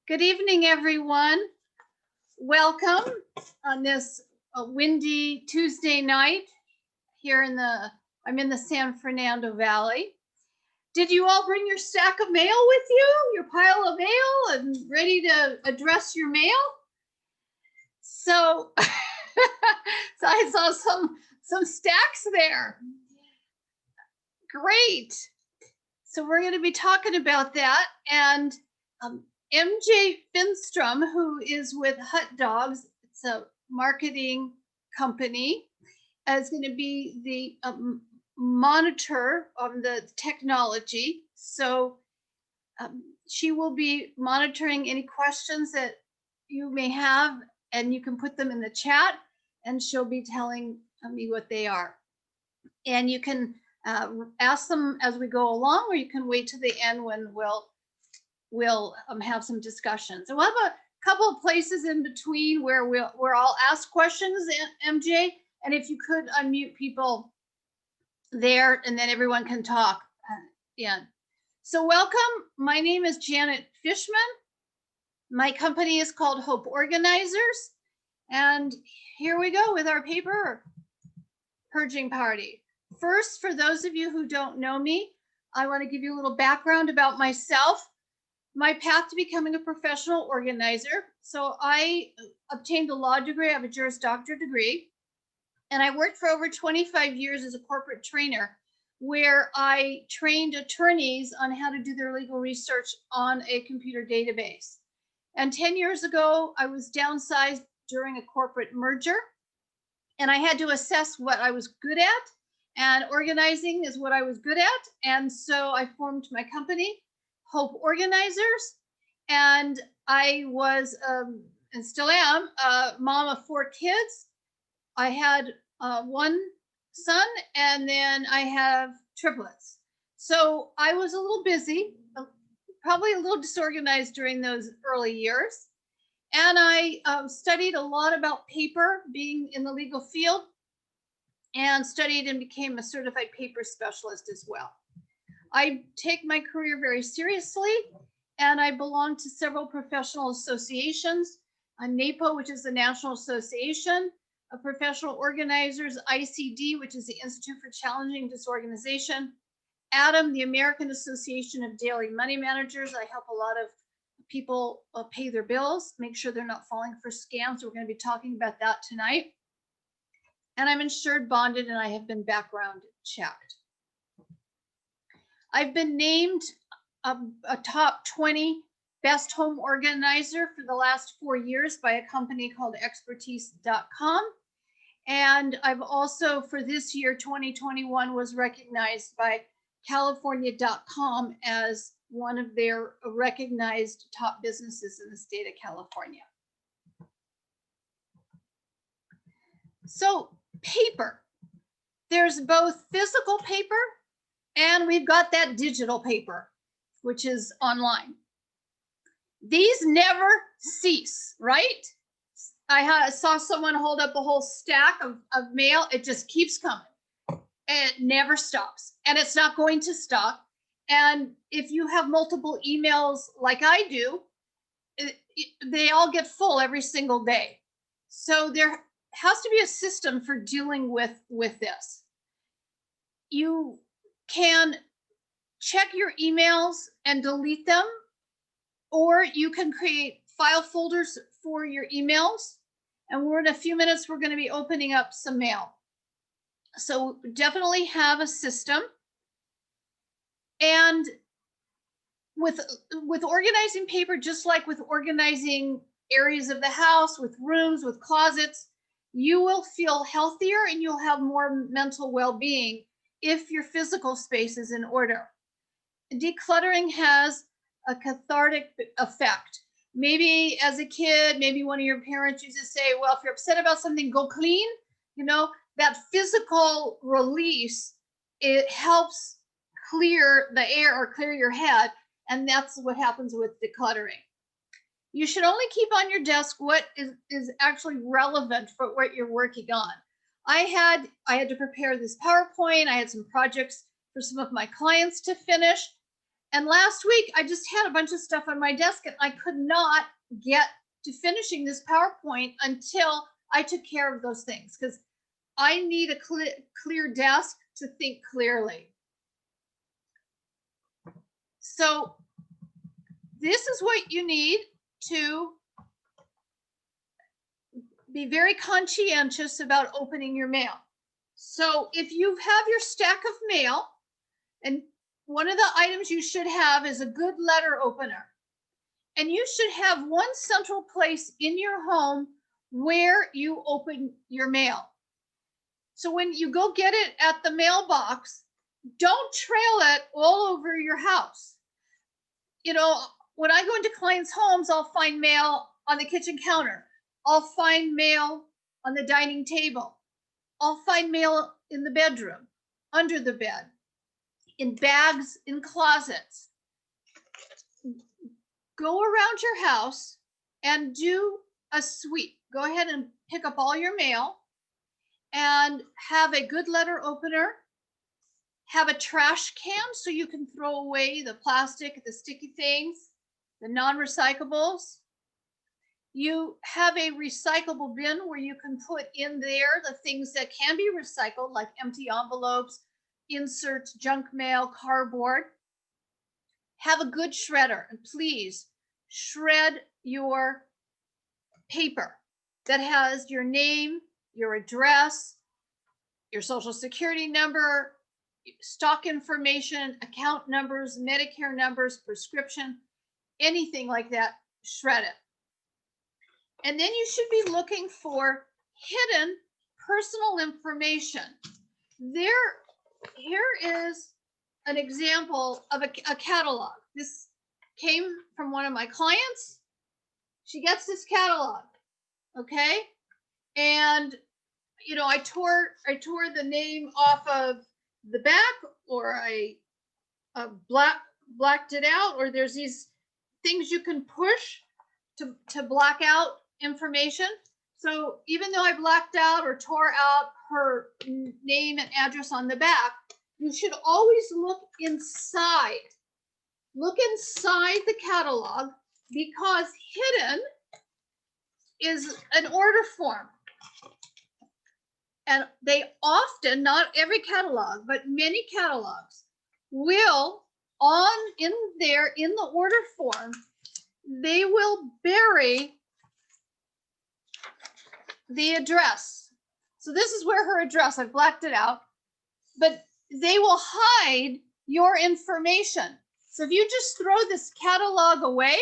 Good evening, everyone. Welcome on this windy Tuesday night here I'm in the San Fernando Valley. Did you all bring your stack of mail with you, your pile of mail, and ready to address your mail? So, so I saw some stacks there. Great. So we're going to be talking about that, and MJ Finstrom, who is with Hut Dogs, it's a marketing company, is going to be the monitor on the technology. So she will be monitoring any questions that you may have, and you can put them in the chat, and she'll be telling me what they are. And you can ask them as we go along, or you can wait to the end when we'll have some discussions. And we'll have a couple of places in between where I'll ask questions, MJ, and if you could unmute people there, and then everyone can talk. Yeah. So welcome. My name is Janet Fishman. My company is called Hope Organizers, and here we go with our paper purging party. First, for those of you who don't know me, I want to give you a little background about myself. My path to becoming a professional organizer. So I obtained a law degree. I have a Juris Doctor degree. And I worked for over 25 years as a corporate trainer, where I trained attorneys on how to do their legal research on a computer database. And 10 years ago, I was downsized during a corporate merger, and I had to assess what I was good at, and organizing is what I was good at. And so I formed my company, Hope Organizers, and I was and still am a mom of 4 kids. I had one son, and then I have triplets. So I was a little busy, probably a little disorganized during those early years. And I studied a lot about paper, being in the legal field, and studied and became a certified paper specialist as well. I take my career very seriously, and I belong to several professional associations, NAPO, which is the National Association of Professional Organizers, ICD, which is the Institute for Challenging Disorganization, ADAM, the American Association of Daily Money Managers. I help a lot of people pay their bills, make sure they're not falling for scams. We're going to be talking about that tonight. And I'm insured, bonded, and I have been background checked. I've been named a top 20 best home organizer for the last 4 years by a company called expertise.com. And I've also, for this year, 2021, was recognized by California.com as one of their recognized top businesses in the state of California. So paper, there's both physical paper, and we've got that digital paper, which is online. These never cease, right? I saw someone hold up a whole stack of mail. It just keeps coming. It never stops, and it's not going to stop. And if you have multiple emails like I do, they all get full every single day. So there has to be a system for dealing with this. You can check your emails and delete them, or you can create file folders for your emails. And in a few minutes, we're going to be opening up some mail. So definitely have a system. And with organizing paper, just like with organizing areas of the house, with rooms, with closets, you will feel healthier and you'll have more mental well-being if your physical space is in order. Decluttering has a cathartic effect. Maybe as a kid, maybe one of your parents used to say, well, if you're upset about something, go clean. You know, that physical release, it helps clear the air or clear your head. And that's what happens with decluttering. You should only keep on your desk what is actually relevant for what you're working on. I had to prepare this PowerPoint. I had some projects for some of my clients to finish. And last week, I just had a bunch of stuff on my desk and I could not get to finishing this PowerPoint until I took care of those things, because I need a clear desk to think clearly. So this is what you need to be very conscientious about opening your mail. So if you have your stack of mail, and one of the items you should have is a good letter opener. And you should have one central place in your home where you open your mail. So when you go get it at the mailbox, don't trail it all over your house. You know, when I go into clients' homes, I'll find mail on the kitchen counter. I'll find mail on the dining table. I'll find mail in the bedroom, under the bed, in bags, in closets. Go around your house and do a sweep. Go ahead and pick up all your mail and have a good letter opener. Have a trash can so you can throw away the plastic, the sticky things, the non-recyclables. You have a recyclable bin where you can put in there the things that can be recycled, like empty envelopes, inserts, junk mail, cardboard. Have a good shredder, and please shred your paper that has your name, your address, your social security number, stock information, account numbers, Medicare numbers, prescription, anything like that, shred it. And then you should be looking for hidden personal information. Here is an example of a catalog. This came from one of my clients. She gets this catalog, okay? And you know, I tore the name off of the back, or I blacked it out, or there's these things you can push to black out information. So even though I blacked out or tore out her name and address on the back, you should always look inside. Look inside the catalog, because hidden is an order form. And they often, not every catalog, but many catalogs will, in the order form, they will bury the address. So this is where her address, I've blacked it out, but they will hide your information. So if you just throw this catalog away,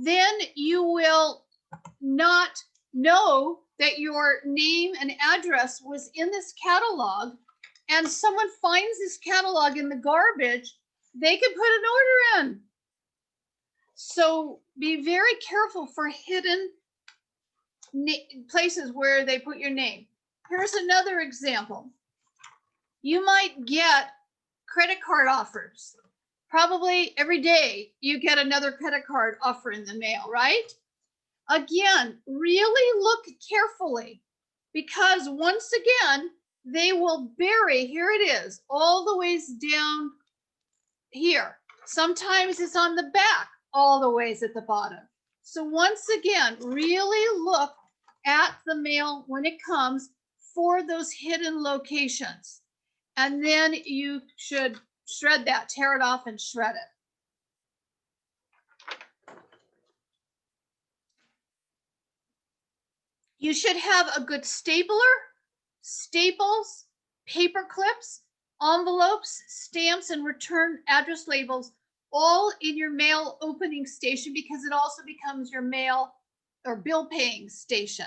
then you will not know that your name and address was in this catalog, and someone finds this catalog in the garbage, they could put an order in. So be very careful for hidden places where they put your name. Here's another example. You might get credit card offers. Probably every day you get another credit card offer in the mail, right? Again, really look carefully, because once again, they will bury, here it is, all the ways down here. Sometimes it's on the back, all the ways at the bottom. So once again, really look at the mail when it comes for those hidden locations. And then you should shred that, tear it off and shred it. You should have a good stapler, staples, paper clips, envelopes, stamps, and return address labels all in your mail opening station, because it also becomes your mail or bill paying station.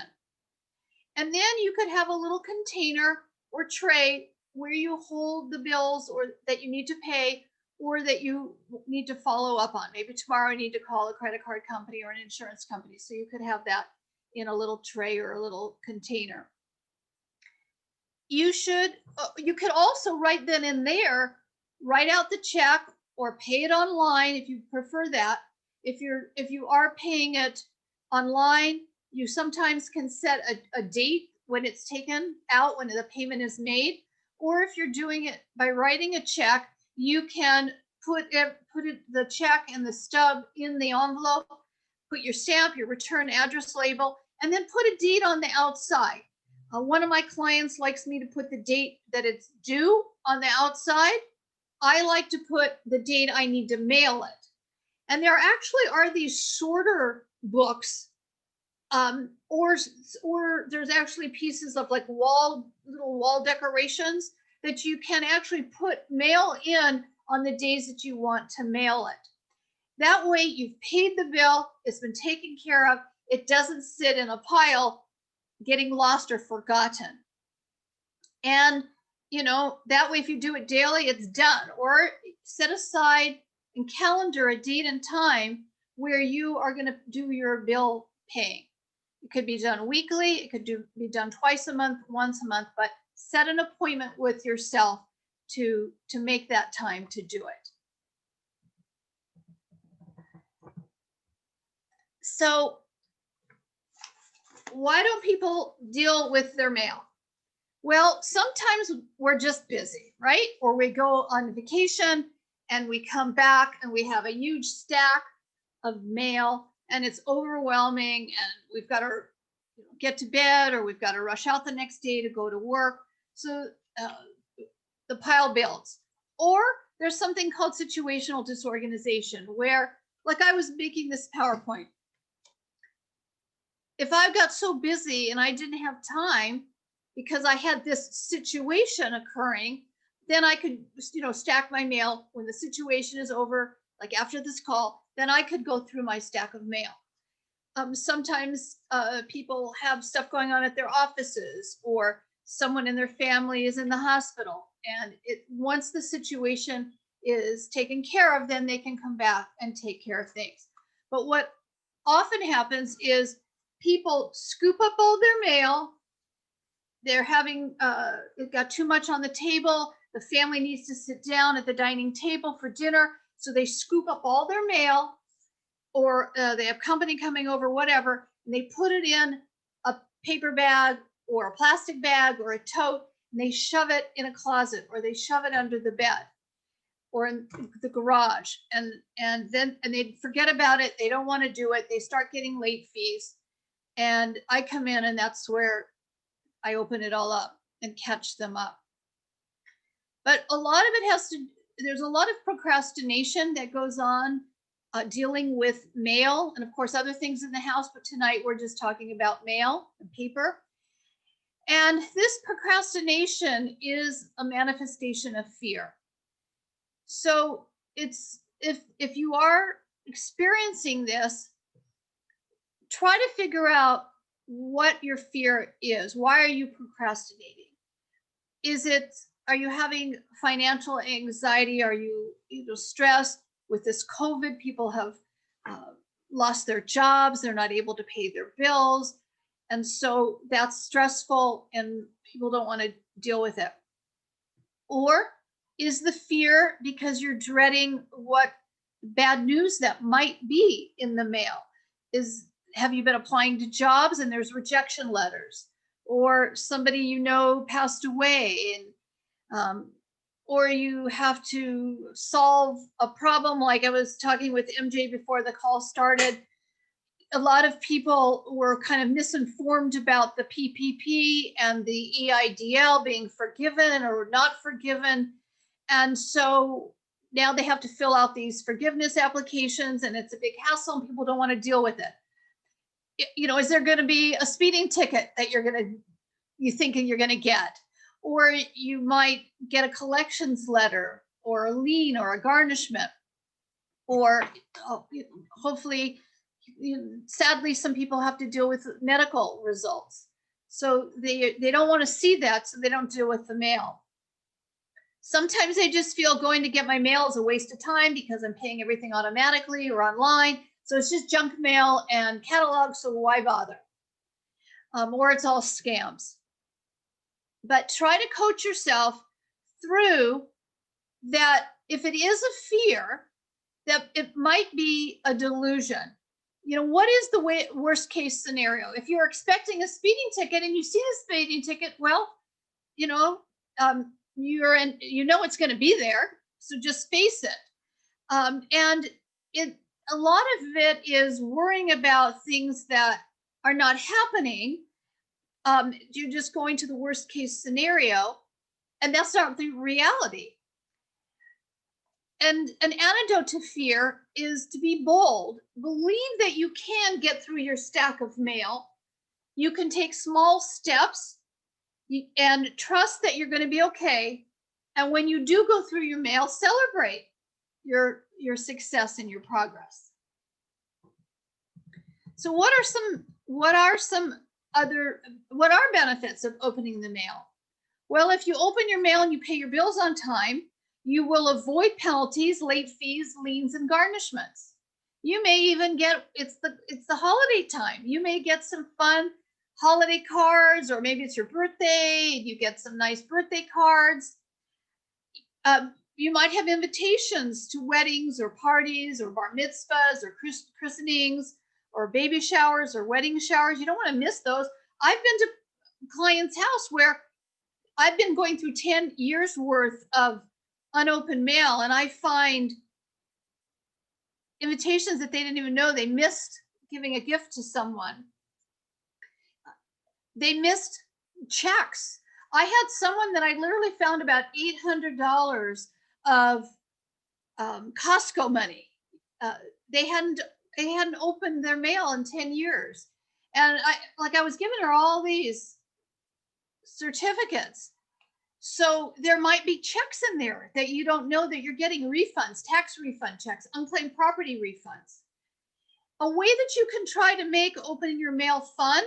And then you could have a little container or tray where you hold the bills or that you need to pay or that you need to follow up on. Maybe tomorrow you need to call a credit card company or an insurance company. So you could have that in a little tray or a little container. You could also write then in there, write out the check or pay it online if you prefer that. If you are paying it online, you sometimes can set a date when it's taken out, when the payment is made. Or if you're doing it by writing a check, you can the check and the stub in the envelope, put your stamp, your return address label, and then put a date on the outside. One of my clients likes me to put the date that it's due on the outside. I like to put the date I need to mail it. And there actually are these shorter books, or there's actually pieces of like little wall decorations that you can actually mail in on the days that you want to mail it. That way you've paid the bill, it's been taken care of, it doesn't sit in a pile getting lost or forgotten. And that way if you do it daily, it's done. Or set aside and calendar a date and time where you are going to do your bill paying. It could be done weekly, it could be done twice a month, once a month, but set an appointment with yourself to make that time to do it. So why don't people deal with their mail? Well, sometimes we're just busy, right? Or we go on vacation and we come back and we have a huge stack of mail and it's overwhelming and we've got to get to bed or we've got to rush out the next day to go to work. So the pile builds. Or there's something called situational disorganization where, like I was making this PowerPoint, if I got so busy and I didn't have time because I had this situation occurring, then I could, stack my mail when the situation is over, like after this call, then I could go through my stack of mail. Sometimes people have stuff going on at their offices or someone in their family is in the hospital. And once the situation is taken care of, then they can come back and take care of things. But what often happens is people scoop up all their mail. They're they've got too much on the table. The family needs to sit down at the dining table for dinner. So they scoop up all their mail, or they have company coming over, whatever, and they put it in a paper bag or a plastic bag or a tote, and they shove it in a closet or they shove it under the bed or in the garage. And they forget about it. They don't want to do it. They start getting late fees. And I come in and that's where I open it all up and catch them up. But a lot of it there's a lot of procrastination that goes on dealing with mail and of course other things in the house, but tonight we're just talking about mail and paper. And this procrastination is a manifestation of fear. So it's if you are experiencing this, try to figure out what your fear is. Why are you procrastinating? Are you having financial anxiety? Are you stressed? With this COVID, people have lost their jobs. They're not able to pay their bills. And so that's stressful and people don't want to deal with it. Or is the fear because you're dreading what bad news that might be in the mail? Have you been applying to jobs and there's rejection letters? Or somebody passed away and or you have to solve a problem. Like I was talking with MJ before the call started, a lot of people were kind of misinformed about the PPP and the EIDL being forgiven or not forgiven. And so now they have to fill out these forgiveness applications and it's a big hassle and people don't want to deal with it. Is there going to be a speeding ticket that you thinking you're going to get? Or you might get a collections letter or a lien or a garnishment, or hopefully, sadly, some people have to deal with medical results. So they don't want to see that, so they don't deal with the mail. Sometimes they just feel going to get my mail is a waste of time because I'm paying everything automatically or online. So it's just junk mail and catalogs, so why bother? Or it's all scams. But try to coach yourself through that. If it is a fear, that it might be a delusion. What is the worst case scenario? If you're expecting a speeding ticket and you see the speeding ticket, well, it's going to be there. So just face it. And a lot of it is worrying about things that are not happening. You're just going to the worst case scenario, and that's not the reality. And an antidote to fear is to be bold. Believe that you can get through your stack of mail. You can take small steps and trust that you're going to be okay. And when you do go through your mail, celebrate your success and your progress. So what are benefits of opening the mail? Well, if you open your mail and you pay your bills on time, you will avoid penalties, late fees, liens, and garnishments. You may even get, it's the holiday time. You may get some fun holiday cards, or maybe it's your birthday and you get some nice birthday cards. You might have invitations to weddings or parties or bar mitzvahs or christenings or baby showers or wedding showers. You don't want to miss those. I've been to clients' house where I've been going through 10 years worth of unopened mail, and I find invitations that they didn't even know they missed giving a gift to someone. They missed checks. I had someone that I literally found about $800 of Costco money. They hadn't opened their mail in 10 years. And I was giving her all these certificates. So there might be checks in there that you don't know that you're getting refunds, tax refund checks, unclaimed property refunds. A way that you can try to make opening your mail fun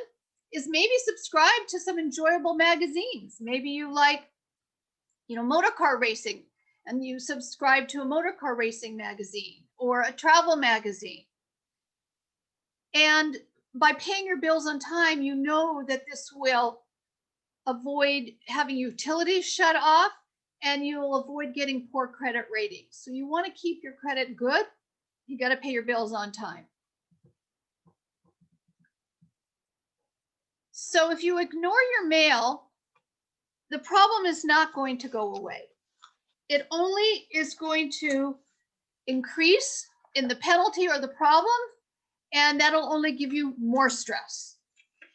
is maybe subscribe to some enjoyable magazines. Maybe you like, motor car racing, and you subscribe to a motor car racing magazine or a travel magazine. And by paying your bills on time, you know that this will avoid having utilities shut off, and you will avoid getting poor credit ratings. So you want to keep your credit good. You got to pay your bills on time. So if you ignore your mail, the problem is not going to go away. It only is going to increase in the penalty or the problem, and that'll only give you more stress.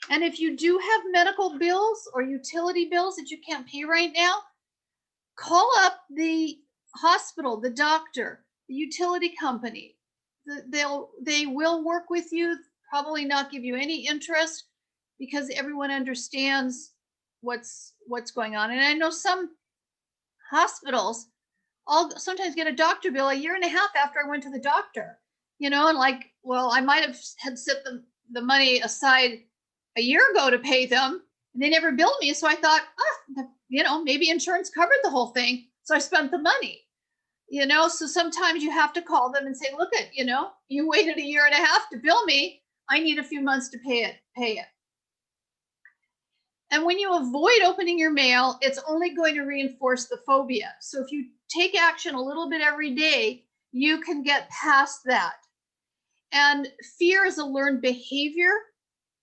And if you do have medical bills or utility bills that you can't pay right now, call up the hospital, the doctor, the utility company. They will work with you, probably not give you any interest, because everyone understands what's going on. And I know some hospitals, I'll sometimes get a doctor bill a year and a half after I went to the doctor, and I might have had set the money aside a year ago to pay them, and they never billed me. So I thought, maybe insurance covered the whole thing. So I spent the money, so sometimes you have to call them and say, look, you waited a year and a half to bill me. I need a few months to pay it. And when you avoid opening your mail, it's only going to reinforce the phobia. So if you take action a little bit every day, you can get past that. And fear is a learned behavior,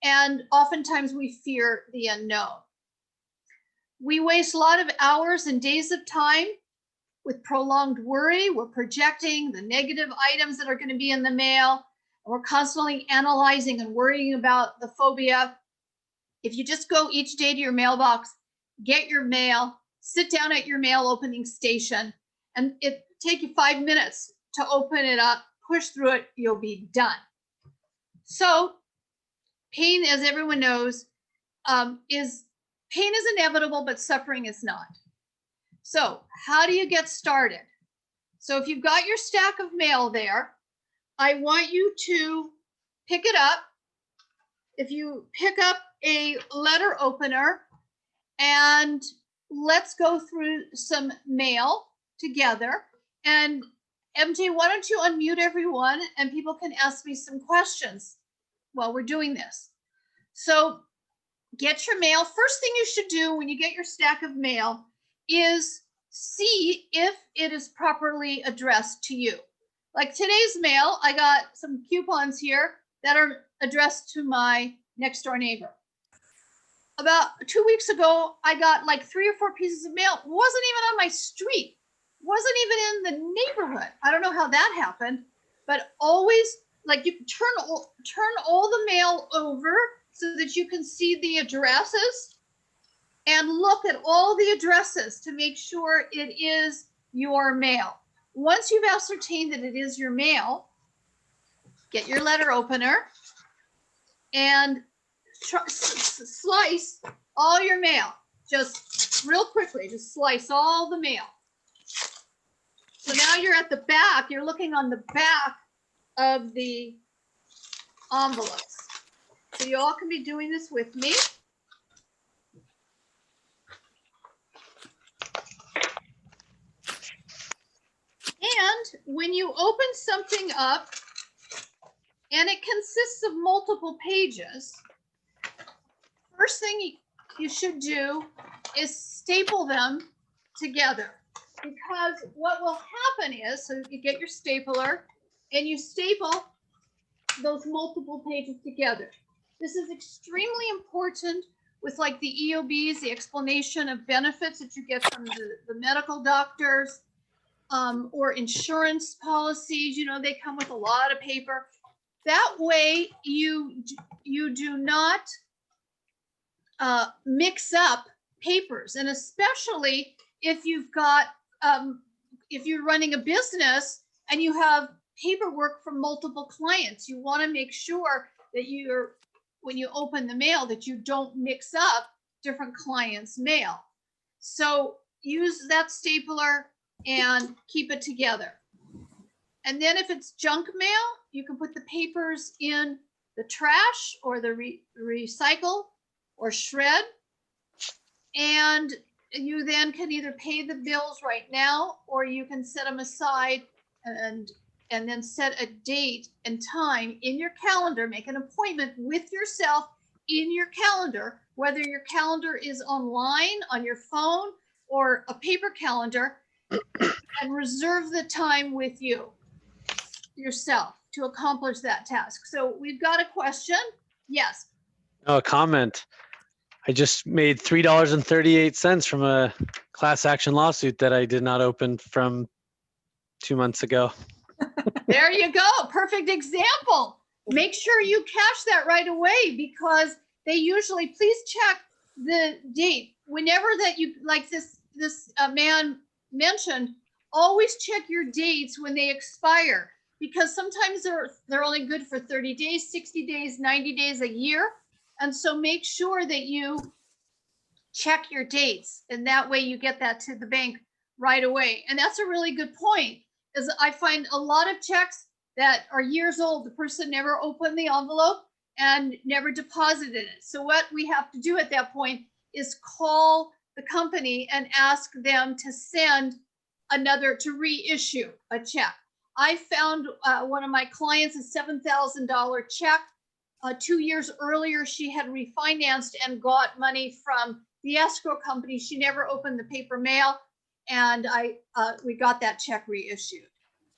and oftentimes we fear the unknown. We waste a lot of hours and days of time with prolonged worry. We're projecting the negative items that are going to be in the mail, and we're constantly analyzing and worrying about the phobia. If you just go each day to your mailbox, get your mail, sit down at your mail opening station, and it take you 5 minutes to open it up, push through it, you'll be done. So pain, as everyone knows, pain is inevitable, but suffering is not. So how do you get started? So if you've got your stack of mail there, I want you to pick it up. If you pick up a letter opener, and let's go through some mail together. And MJ, why don't you unmute everyone and people can ask me some questions while we're doing this. So get your mail. First thing you should do when you get your stack of mail is see if it is properly addressed to you. Like today's mail, I got some coupons here that are addressed to my next door neighbor. About 2 weeks ago, I got like 3 or 4 pieces of mail. It wasn't even on my street. wasn't even in the neighborhood. I don't know how that happened, but always like you turn all the mail over so that you can see the addresses and look at all the addresses to make sure it is your mail. Once you've ascertained that it is your mail, get your letter opener and slice all your mail. Just real quickly, just slice all the mail. So now you're at the back, you're looking on the back of the envelopes. So you all can be doing this with me. And when you open something up and it consists of multiple pages, first thing you should do is staple them together. Because what will happen is, so you get your stapler and you staple those multiple pages together. This is extremely important with like the EOBs, the explanation of benefits that you get from the medical doctors, or insurance policies. You know, they come with a lot of paper. That way you do not mix up papers, and especially if you've got if you're running a business and you have paperwork from multiple clients, you want to make sure that when you open the mail that you don't mix up different clients' mail. So use that stapler and keep it together. And then if it's junk mail, you can put the papers in the trash or the recycle or shred. And you then can either pay the bills right now, or you can set them aside and then set a date and time in your calendar. Make an appointment with yourself in your calendar, whether your calendar is online on your phone or a paper calendar, and reserve the time with yourself to accomplish that task. So we've got a question. Yes. Oh, a comment. I just made $3.38 from a class action lawsuit that I did not open from 2 months ago. There you go. Perfect example. Make sure you cash that right away, because they usually, please check the date. Whenever that you, like this man mentioned, always check your dates when they expire, because sometimes they're only good for 30 days, 60 days, 90 days, a year. And so make sure that you check your dates, and that way you get that to the bank right away. And that's a really good point, is I find a lot of checks that are years old, the person never opened the envelope and never deposited it. So what we have to do at that point is call the company and ask them to send to reissue a check. I found one of my clients a $7,000 check. 2 years earlier, she had refinanced and got money from the escrow company. She never opened the paper mail, and we got that check reissued.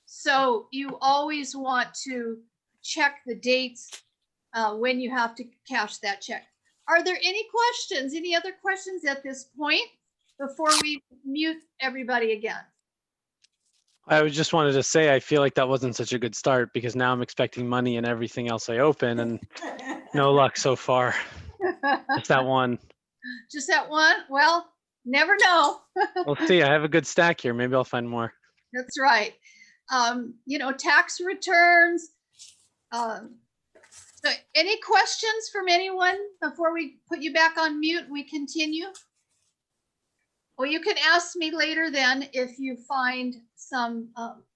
So you always want to check the dates when you have to cash that check. Are there any questions? Any other questions at this point before we mute everybody again? I just wanted to say, I feel like that wasn't such a good start, because now I'm expecting money in everything else I open, and no luck so far. Just that one. Just that one? Well, never know. We'll see. I have a good stack here. Maybe I'll find more. That's right. Tax returns. So any questions from anyone before we put you back on mute? We continue. Well, you can ask me later then if you find some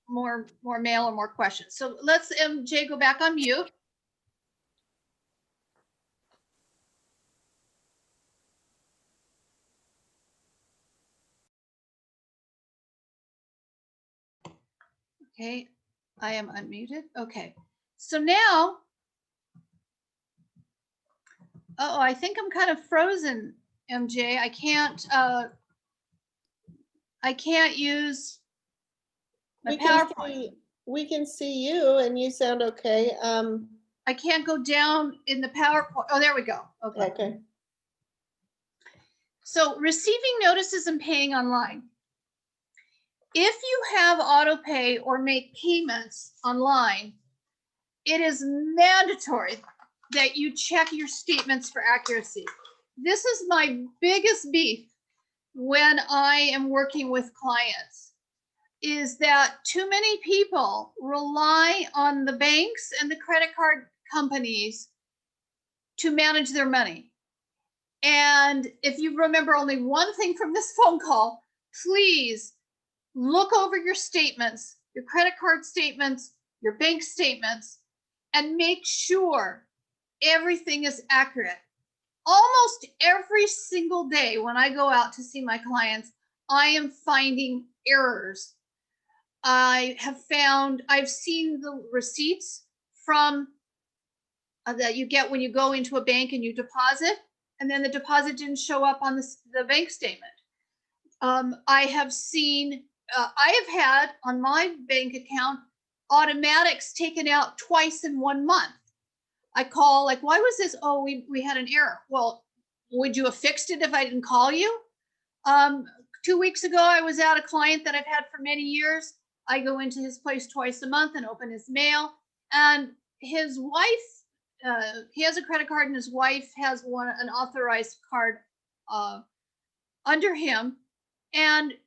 more mail or more questions. So let's MJ go back on mute. Okay, I am unmuted. Okay, so now, I think I'm kind of frozen, MJ. I can't use my PowerPoint. We can see you, and you sound okay. I can't go down in the PowerPoint. Oh, there we go. Okay. Okay. So receiving notices and paying online. If you have auto pay or make payments online, it is mandatory that you check your statements for accuracy. This is my biggest beef when I am working with clients, is that too many people rely on the banks and the credit card companies to manage their money. And if you remember only one thing from this phone call, please look over your statements, your credit card statements, your bank statements, and make sure everything is accurate. Almost every single day when I go out to see my clients, I am finding errors. I've seen the receipts from that you get when you go into a bank and you deposit, and then the deposit didn't show up on the bank statement. I have had on my bank account automatics taken out twice in 1 month. I call, like, why was this? Oh, we had an error. Well, would you have fixed it if I didn't call you? 2 weeks ago, I was at a client that I've had for many years. I go into his place twice a month and open his mail. And his wife, he has a credit card, and his wife has an authorized card under him. And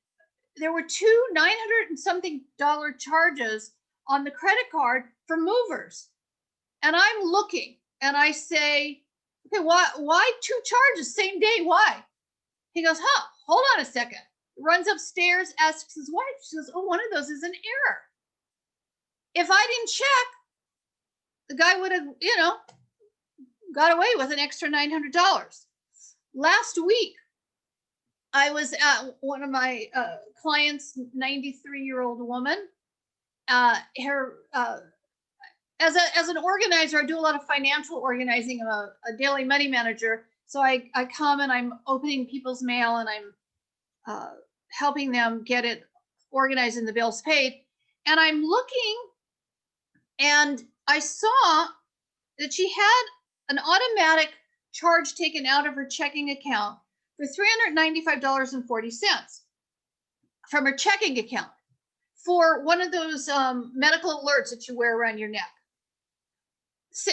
there were two $900 and something charges on the credit card for movers. And I'm looking and I say, okay, why two charges same day? Why? He goes, hold on a second. Runs upstairs, asks his wife. She goes, oh, one of those is an error. If I didn't check, the guy would have, got away with an extra $900. Last week, I was at one of my clients, 93-year-old woman. As an organizer, I do a lot of financial organizing. I'm a daily money manager. So I come and I'm opening people's mail and I'm helping them get it organized and the bills paid. And I'm looking and I saw that she had an automatic charge taken out of her checking account for $395.40 from her checking account for one of those medical alerts that you wear around your neck. So,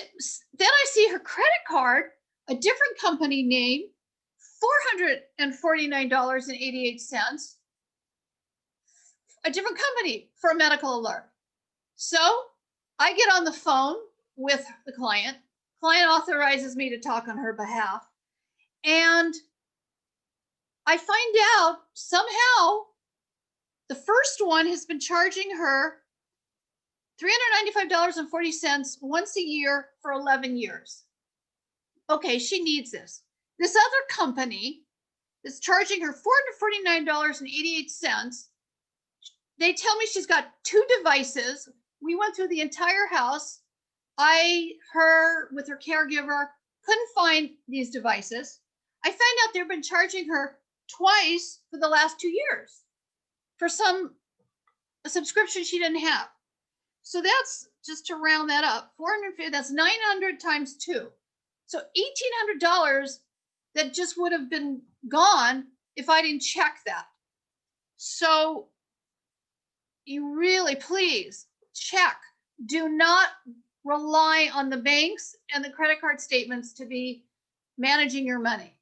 then I see her credit card, a different company name, $449.88, a different company for a medical alert. So I get on the phone with the client. Client authorizes me to talk on her behalf. And I find out somehow the first one has been charging her $395.40 once a year for 11 years. Okay, she needs this. This other company is charging her $449.88. They tell me she's got 2 devices. We went through the entire house. Her with her caregiver, couldn't find these devices. I found out they've been charging her twice for the last 2 years for a subscription she didn't have. So that's, just to round that up, 450, that's 900 times 2. So $1,800 that just would have been gone if I didn't check that. So you really, please check. Do not rely on the banks and the credit card statements to be managing your money.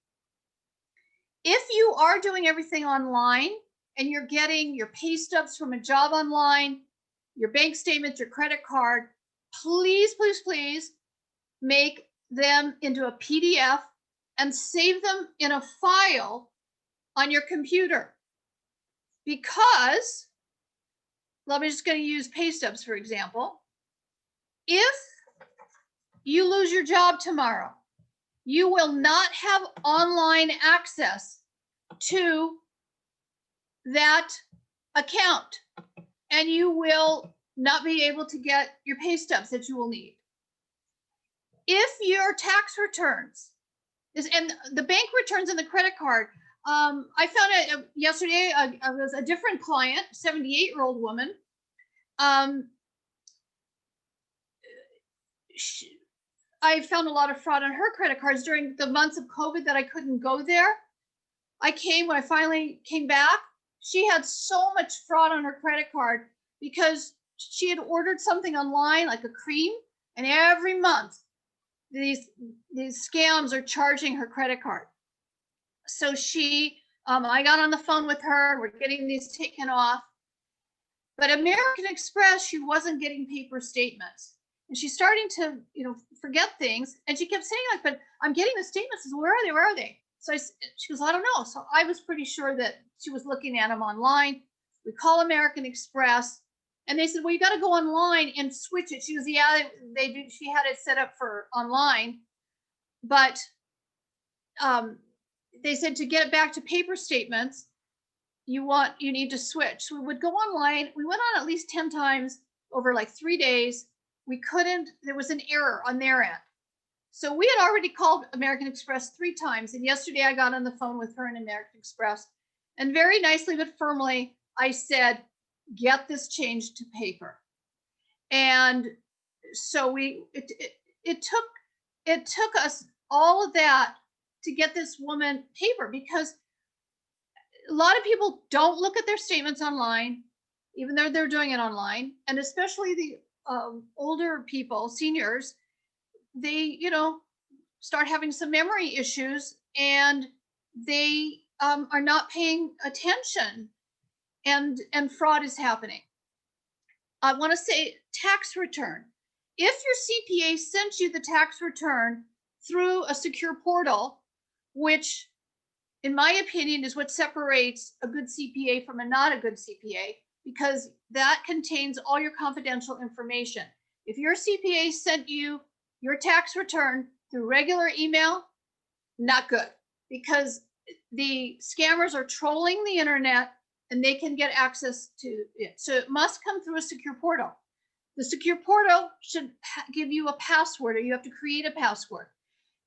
If you are doing everything online and you're getting your pay stubs from a job online, your bank statements, your credit card, please, please, please make them into a PDF and save them in a file on your computer. Because, I'm just going to use pay stubs, for example. If you lose your job tomorrow, you will not have online access to that account, and you will not be able to get your pay stubs that you will need. If your tax returns, and the bank returns and the credit card, I found out yesterday, I was a different client, 78-year-old woman. I found a lot of fraud on her credit cards during the months of COVID that I couldn't go there. When I finally came back, she had so much fraud on her credit card because she had ordered something online, like a cream, and every month these scams are charging her credit card. So I got on the phone with her. We're getting these taken off. But American Express, she wasn't getting paper statements. And she's starting to, forget things. And she kept saying, like, but I'm getting the statements. I said, where are they? Where are they? So she goes, I don't know. So I was pretty sure that she was looking at them online. We call American Express. And they said, well, you got to go online and switch it. She goes, yeah, they do. She had it set up for online. But they said to get it back to paper statements, you need to switch. So we would go online. We went on at least 10 times over like 3 days. We couldn't, there was an error on their end. So we had already called American Express 3 times. And yesterday I got on the phone with her in American Express, and very nicely but firmly, I said, get this changed to paper. And so it took us all of that to get this woman paper, because a lot of people don't look at their statements online, even though they're doing it online. And especially the older people, seniors, they, start having some memory issues, and they are not paying attention, and fraud is happening. I want to say tax return. If your CPA sent you the tax return through a secure portal, which in my opinion is what separates a good CPA from a not a good CPA, because that contains all your confidential information. If your CPA sent you your tax return through regular email, not good, because the scammers are trolling the internet and they can get access to it. So it must come through a secure portal. The secure portal should give you a password, or you have to create a password.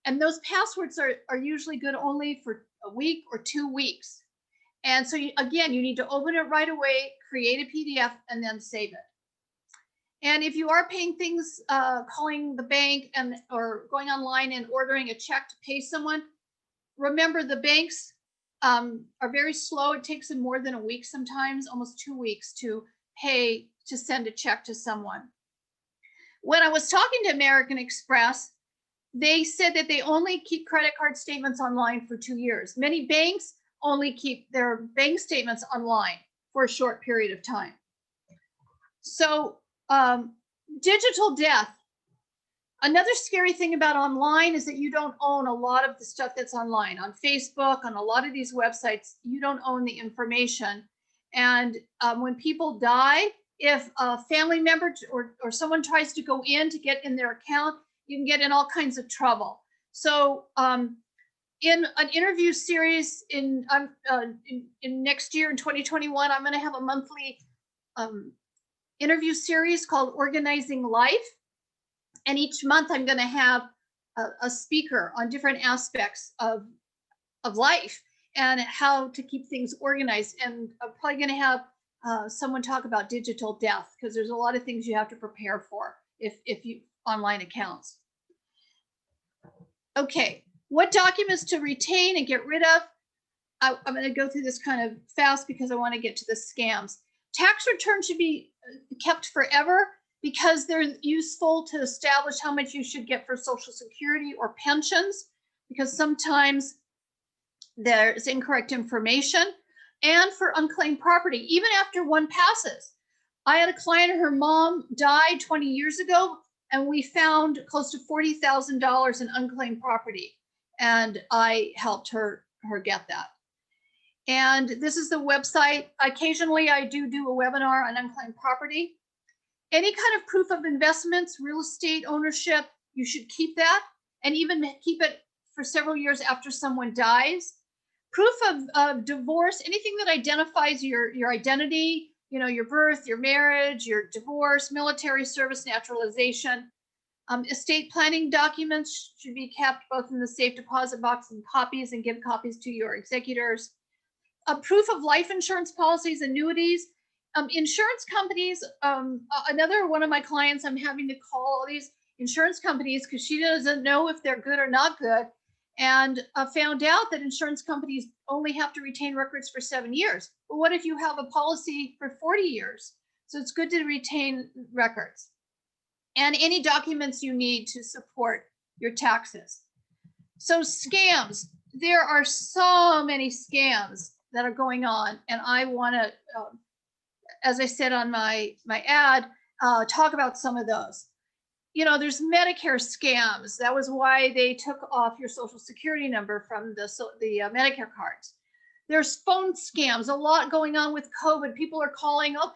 And those passwords are usually good only for a week or 2 weeks. And so again, you need to open it right away, create a PDF, and then save it. And if you are paying things, calling the bank or going online and ordering a check to pay someone, remember the banks are very slow. It takes them more than a week, sometimes almost 2 weeks to send a check to someone. When I was talking to American Express, they said that they only keep credit card statements online for 2 years. Many banks only keep their bank statements online for a short period of time. So digital death. Another scary thing about online is that you don't own a lot of the stuff that's online. On Facebook, on a lot of these websites, you don't own the information. And when people die, if a family member or someone tries to go in to get in their account, you can get in all kinds of trouble. So in an interview series in next year in 2021, I'm going to have a monthly interview series called Organizing Life. And each month I'm going to have a speaker on different aspects of life and how to keep things organized. And I'm probably going to have someone talk about digital death, because there's a lot of things you have to prepare for if you online accounts. Okay, what documents to retain and get rid of? I'm going to go through this kind of fast because I want to get to the scams. Tax returns should be kept forever, because they're useful to establish how much you should get for Social Security or pensions, because sometimes there's incorrect information, and for unclaimed property, even after one passes. I had a client, her mom died 20 years ago, and we found close to $40,000 in unclaimed property, and I helped her get that. And this is the website. Occasionally I do a webinar on unclaimed property. Any kind of proof of investments, real estate ownership, you should keep that, and even keep it for several years after someone dies. Proof of divorce, anything that identifies your identity, your birth, your marriage, your divorce, military service, naturalization. Estate planning documents should be kept both in the safe deposit box and copies, and give copies to your executors. A proof of life insurance policies, annuities. Insurance companies, another one of my clients, I'm having to call all these insurance companies because she doesn't know if they're good or not good. and found out that insurance companies only have to retain records for 7 years. But what if you have a policy for 40 years? So it's good to retain records and any documents you need to support your taxes. So scams, there are so many scams that are going on, and I want to, as I said on my ad, talk about some of those. There's Medicare scams. That was why they took off your social security number from the Medicare cards. There's phone scams, a lot going on with COVID. People are calling up,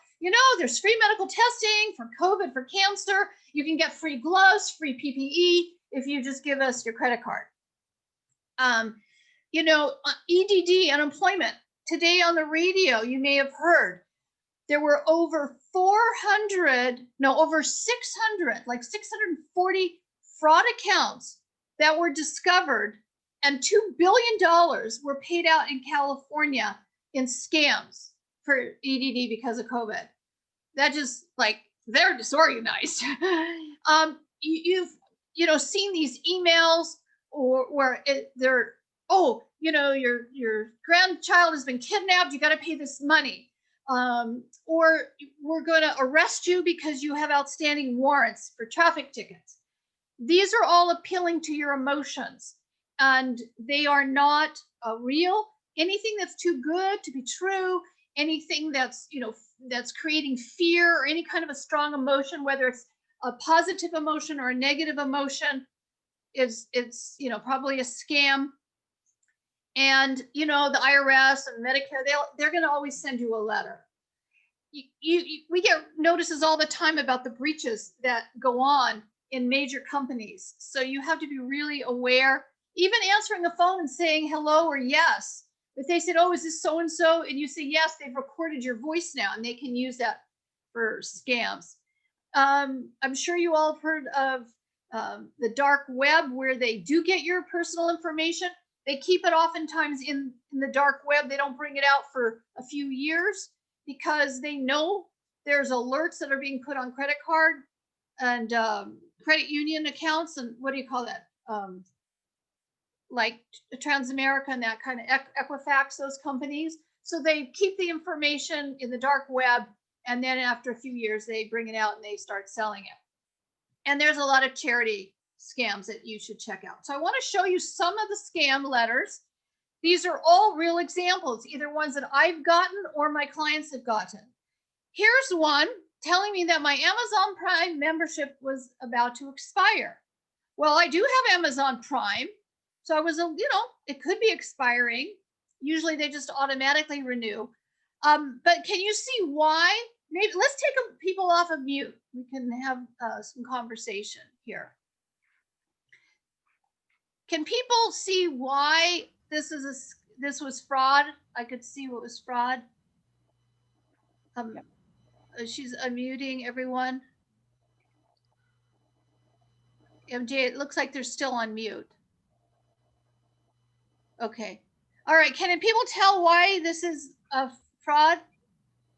there's free medical testing for COVID, for cancer. You can get free gloves, free PPE if you just give us your credit card. EDD, unemployment. Today on the radio, you may have heard, there were over 600, like 640 fraud accounts that were discovered, and $2 billion were paid out in California in scams for EDD because of COVID. That just, they're disorganized. You've seen these emails where they're, your grandchild has been kidnapped, you got to pay this money. Or we're going to arrest you because you have outstanding warrants for traffic tickets. These are all appealing to your emotions, and they are not real. Anything that's too good to be true, anything that's creating fear or any kind of a strong emotion, whether it's a positive emotion or a negative emotion, it's probably a scam. And the IRS and Medicare, they're going to always send you a letter. We get notices all the time about the breaches that go on in major companies. So you have to be really aware, even answering the phone and saying hello or yes. If they said, oh, is this so-and-so? And you say yes, they've recorded your voice now, and they can use that for scams. I'm sure you all have heard of the dark web, where they do get your personal information. They keep it oftentimes in the dark web. They don't bring it out for a few years because they know there's alerts that are being put on credit card and credit union accounts, and what do you call that? Like Transamerica and that kind of Equifax, those companies. So they keep the information in the dark web, and then after a few years, they bring it out and they start selling it. And there's a lot of charity scams that you should check out. So I want to show you some of the scam letters. These are all real examples, either ones that I've gotten or my clients have gotten. Here's one telling me that my Amazon Prime membership was about to expire. Well, I do have Amazon Prime, so I was, it could be expiring. Usually they just automatically renew. But can you see why? Maybe let's take people off of mute. We can have some conversation here. Can people see why this was fraud? I could see what was fraud. She's unmuting everyone. MJ, it looks like they're still on mute. Okay. All right. Can people tell why this is a fraud?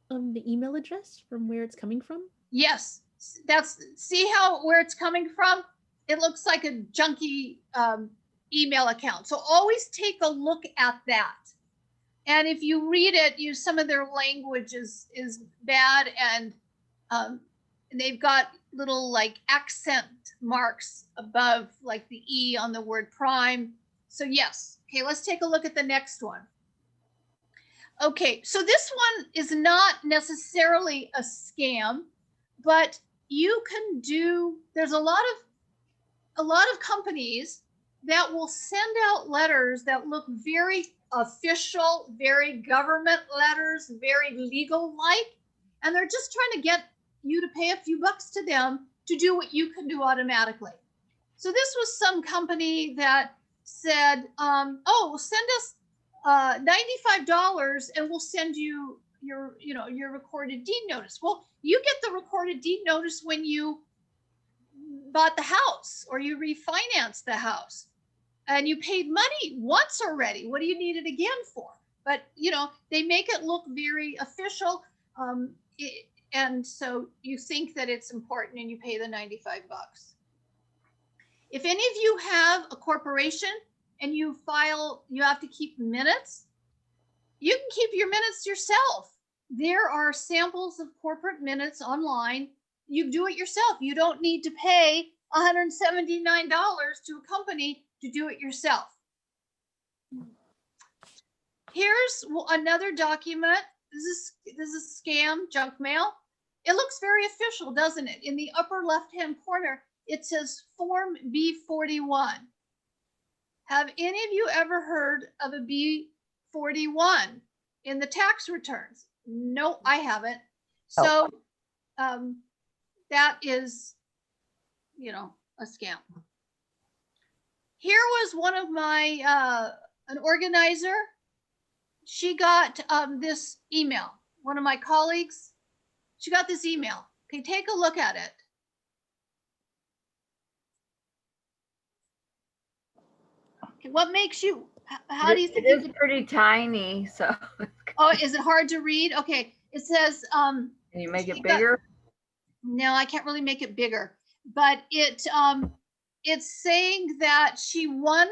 The email address from where it's coming from? Yes. See where it's coming from? It looks like a junky email account. So always take a look at that. And if you read it, some of their language is bad, and they've got little accent marks above the E on the word prime. So yes. Okay, let's take a look at the next one. Okay, so this one is not necessarily a scam, but there's a lot of companies that will send out letters that look very official, very government letters, very legal-like, and they're just trying to get you to pay a few bucks to them to do what you can do automatically. So this was some company that said, oh, send us $95 and we'll send you your recorded deed notice. Well, you get the recorded deed notice when you bought the house or you refinanced the house, and you paid money once already. What do you need it again for? But they make it look very official, and so you think that it's important and you pay the $95. If any of you have a corporation and you have to keep minutes. You can keep your minutes yourself. There are samples of corporate minutes online. You do it yourself. You don't need to pay $179 to a company to do it yourself. Here's another document. This is scam junk mail. It looks very official, doesn't it? In the upper left-hand corner, it says Form B41. Have any of you ever heard of a B41 in the tax returns? No, I haven't. So that is, a scam. Here was one of my, an organizer. She got this email. One of my colleagues, she got this email. Okay, take a look at it. Okay, what makes you, how do you think? It is pretty tiny, so. Oh, is it hard to read? Okay, it says, Can you make it bigger? No, I can't really make it bigger, but it's saying that she won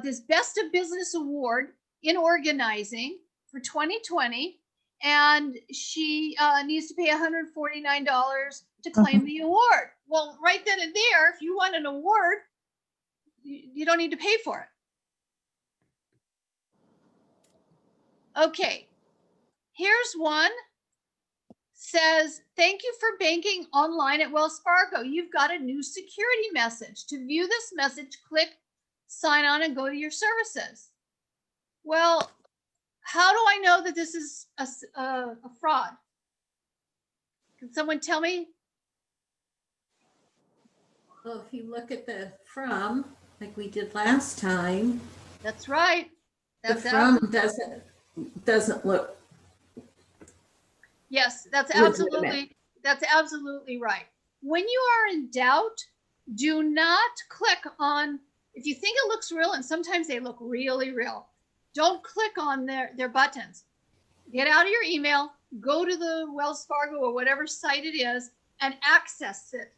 this Best of Business Award in organizing for 2020, and she needs to pay $149 to claim the award. Well, right then and there, if you want an award, you don't need to pay for it. Okay, here's one. Says, thank you for banking online at Wells Fargo. You've got a new security message. To view this message, click sign on and go to your services. Well, how do I know that this is a fraud? Can someone tell me? Well, if you look at the from, like we did last time, That's right. the from doesn't look. Yes, that's legitimate. absolutely right. When you are in doubt, do not click on, if you think it looks real, and sometimes they look really real, don't click on their buttons. Get out of your email, go to the Wells Fargo or whatever site it is, and access it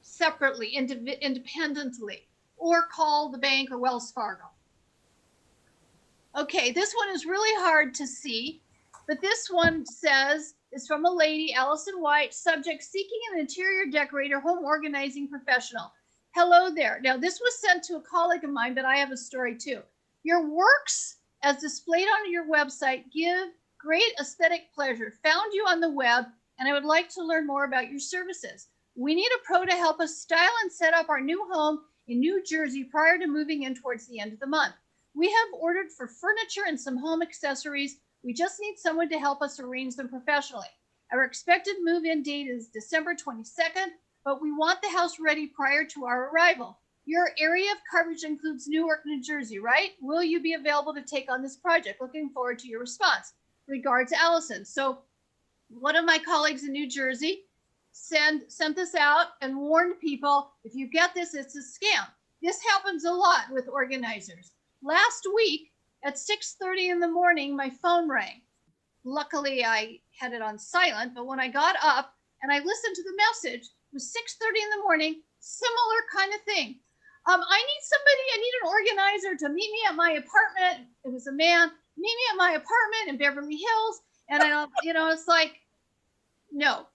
separately, independently, or call the bank or Wells Fargo. Okay, this one is really hard to see, but this one says, it's from a lady, Allison White, subject, seeking an interior decorator, home organizing professional. Hello there. Now, this was sent to a colleague of mine, but I have a story too. Your works, as displayed on your website, give great aesthetic pleasure. Found you on the web, and I would like to learn more about your services. We need a pro to help us style and set up our new home in New Jersey prior to moving in towards the end of the month. We have ordered for furniture and some home accessories. We just need someone to help us arrange them professionally. Our expected move-in date is December 22nd, but we want the house ready prior to our arrival. Your area of coverage includes Newark, New Jersey, right? Will you be available to take on this project? Looking forward to your response. Regards, Allison. So one of my colleagues in New Jersey sent this out and warned people, if you get this, it's a scam. This happens a lot with organizers. Last week at 6:30 in the morning, my phone rang. Luckily, I had it on silent, but when I got up and I listened to the message, it was 6:30 in the morning, similar kind of thing. I need an organizer to meet me at my apartment. It was a man, meet me at my apartment in Beverly Hills. And it's like, no.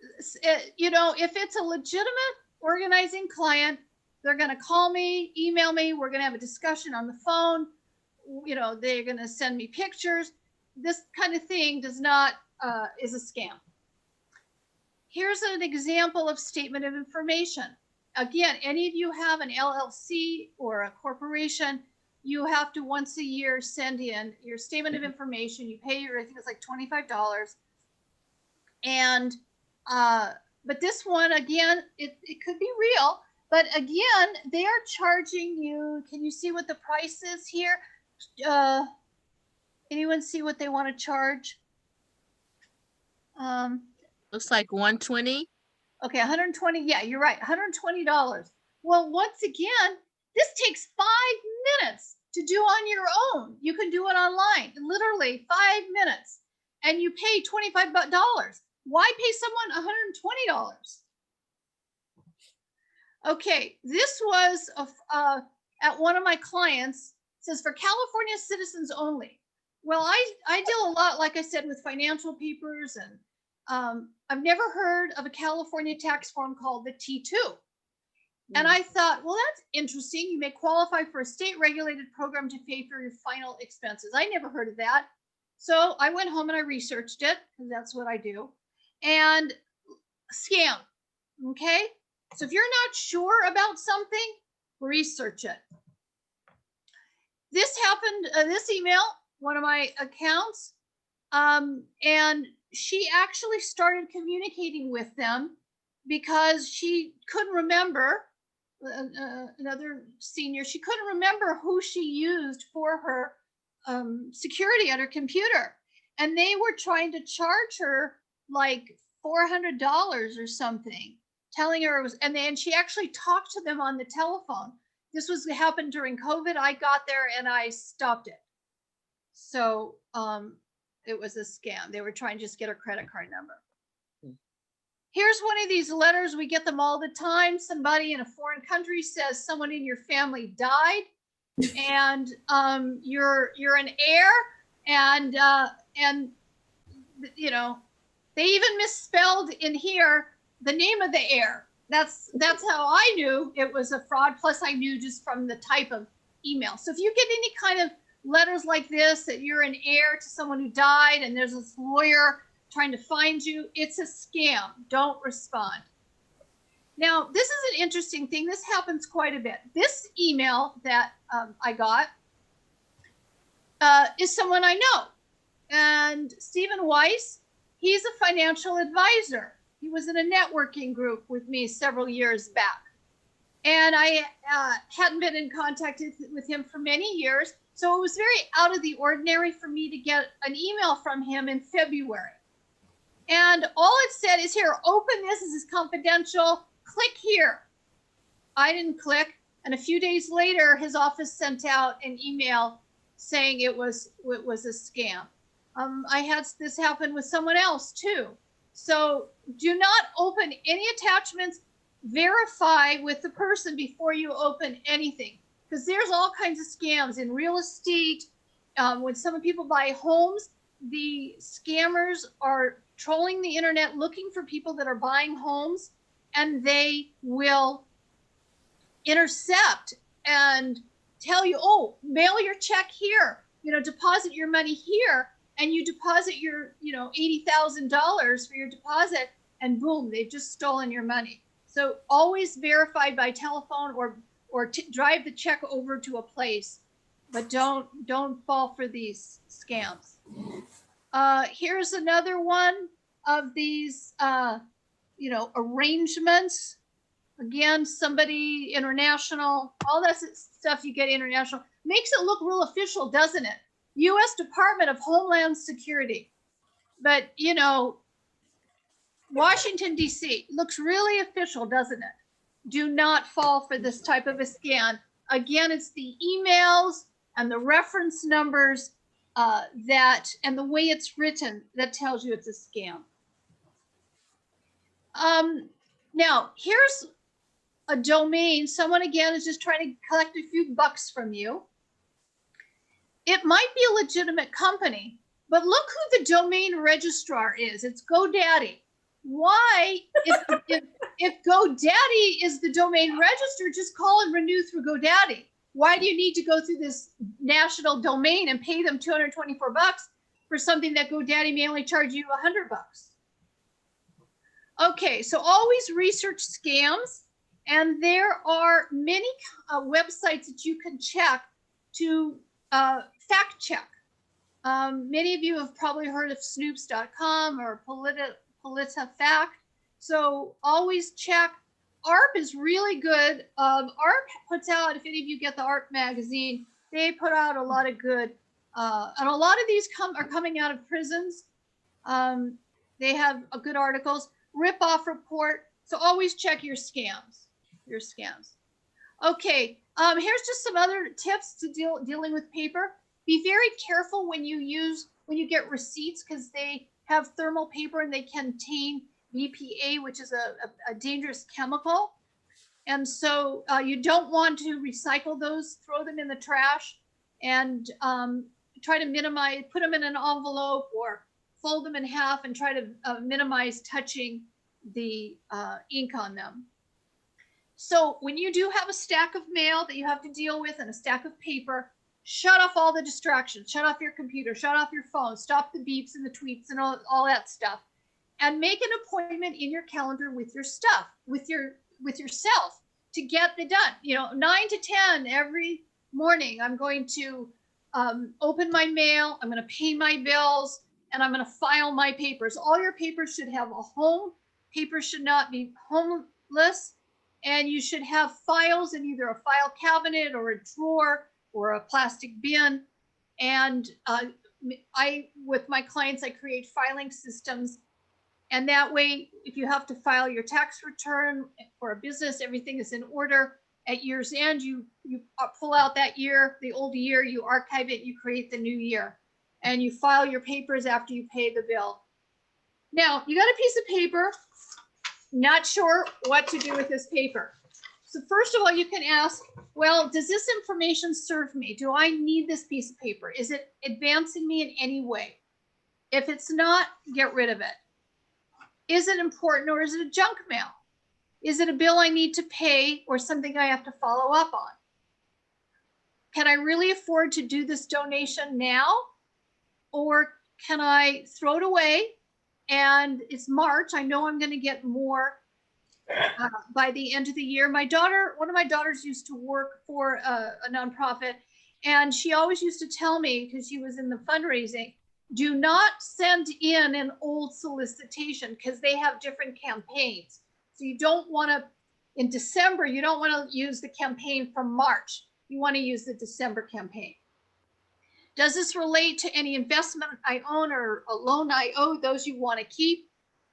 If it's a legitimate organizing client, they're going to call me, email me. We're going to have a discussion on the phone. They're going to send me pictures. This kind of thing is a scam. Here's an example of statement of information. Again, any of you have an LLC or a corporation, you have to once a year send in your statement of information. You pay I think it's like $25. And, but this one, again, it could be real. But again, they are charging you. Can you see what the price is here? Anyone see what they want to charge? Looks like 120. Okay, 120. Yeah, you're right. $120. Well, once again, this takes 5 minutes to do on your own. You can do it online, literally 5 minutes, and you pay $25. Why pay someone $120? Okay, this was at one of my clients. It says for California citizens only. Well, I deal a lot, like I said, with financial papers, and I've never heard of a California tax form called the T2. And I thought, well, that's interesting. You may qualify for a state regulated program to pay for your final expenses. I never heard of that. So I went home and I researched it, because that's what I do. And scam. Okay. So if you're not sure about something, research it. This happened, this email, one of my accounts, and she actually started communicating with them because she couldn't remember, another senior, she couldn't remember who she used for her security on her computer. And they were trying to charge her like $400 or something, telling her it was, and then she actually talked to them on the telephone. This was happened during COVID. I got there and I stopped it. So it was a scam. They were trying to just get her credit card number. Here's one of these letters. We get them all the time. Somebody in a foreign country says someone in your family died, and you're an heir, and you know, they even misspelled in here the name of the heir. That's how I knew it was a fraud. Plus, I knew just from the type of email. So if you get any kind of letters like this, that you're an heir to someone who died and there's this lawyer trying to find you, it's a scam. Don't respond. Now, this is an interesting thing. This happens quite a bit. This email that I got is someone I know. And Stephen Weiss, he's a financial advisor. He was in a networking group with me several years back. And I hadn't been in contact with him for many years. So it was very out of the ordinary for me to get an email from him in February. And all it said is, here, open this. This is confidential. Click here. I didn't click. And a few days later, his office sent out an email saying it was a scam. I had this happen with someone else too. So do not open any attachments. Verify with the person before you open anything, because there's all kinds of scams in real estate. When some people buy homes, the scammers are trolling the internet looking for people that are buying homes, and they will intercept and tell you, oh, mail your check here, deposit your money here, and you deposit your, $80,000 for your deposit, and boom, they've just stolen your money. So always verify by telephone or drive the check over to a place, but don't fall for these scams. Here's another one of these, arrangements. Again, somebody international, all that stuff you get international. Makes it look real official, doesn't it? U.S. Department of Homeland Security. But, Washington, D.C. looks really official, doesn't it? Do not fall for this type of a scam. Again, it's the emails and the reference numbers and the way it's written that tells you it's a scam. Now, here's a domain. Someone, again, is just trying to collect a few bucks from you. It might be a legitimate company, but look who the domain registrar is. It's GoDaddy. Why, if GoDaddy is the domain register, just call and renew through GoDaddy. Why do you need to go through this national domain and pay them $224 for something that GoDaddy may only charge you $100? Okay, so always research scams, and there are many websites that you can check to fact check. Many of you have probably heard of snoops.com or PolitiFact. So always check. ARP is really good. ARP puts out, if any of you get the ARP magazine, they put out a lot of good, and a lot of these are coming out of prisons. They have good articles. Rip-off report. So always check your scams. Okay, here's just some other tips to dealing with paper. Be very careful when you get receipts, because they have thermal paper and they contain BPA, which is a dangerous chemical. And so you don't want to recycle those, throw them in the trash, and try to minimize, put them in an envelope or fold them in half and try to minimize touching the ink on them. So when you do have a stack of mail that you have to deal with and a stack of paper, shut off all the distractions, shut off your computer, shut off your phone, stop the beeps and the tweets and all that stuff, and make an appointment in your calendar with your stuff, with yourself, to get it done. 9 to 10 every morning, I'm going to open my mail, I'm going to pay my bills, and I'm going to file my papers. All your papers should have a home. Papers should not be homeless. And you should have files in either a file cabinet or a drawer or a plastic bin. And with my clients, I create filing systems. And that way, if you have to file your tax return for a business, everything is in order. At year's end, you pull out that year, the old year, you archive it, you create the new year. And you file your papers after you pay the bill. Now, you got a piece of paper, not sure what to do with this paper. So first of all, you can ask, well, does this information serve me? Do I need this piece of paper? Is it advancing me in any way? If it's not, get rid of it. Is it important, or is it a junk mail? Is it a bill I need to pay or something I have to follow up on? Can I really afford to do this donation now? Or can I throw it away? And it's March. I know I'm going to get more by the end of the year. One of my daughters used to work for a nonprofit, and she always used to tell me, because she was in the fundraising, do not send in an old solicitation because they have different campaigns. So you don't want to, in December, you don't want to use the campaign from March. You want to use the December campaign. Does this relate to any investment I own or a loan I owe? Those you want to keep.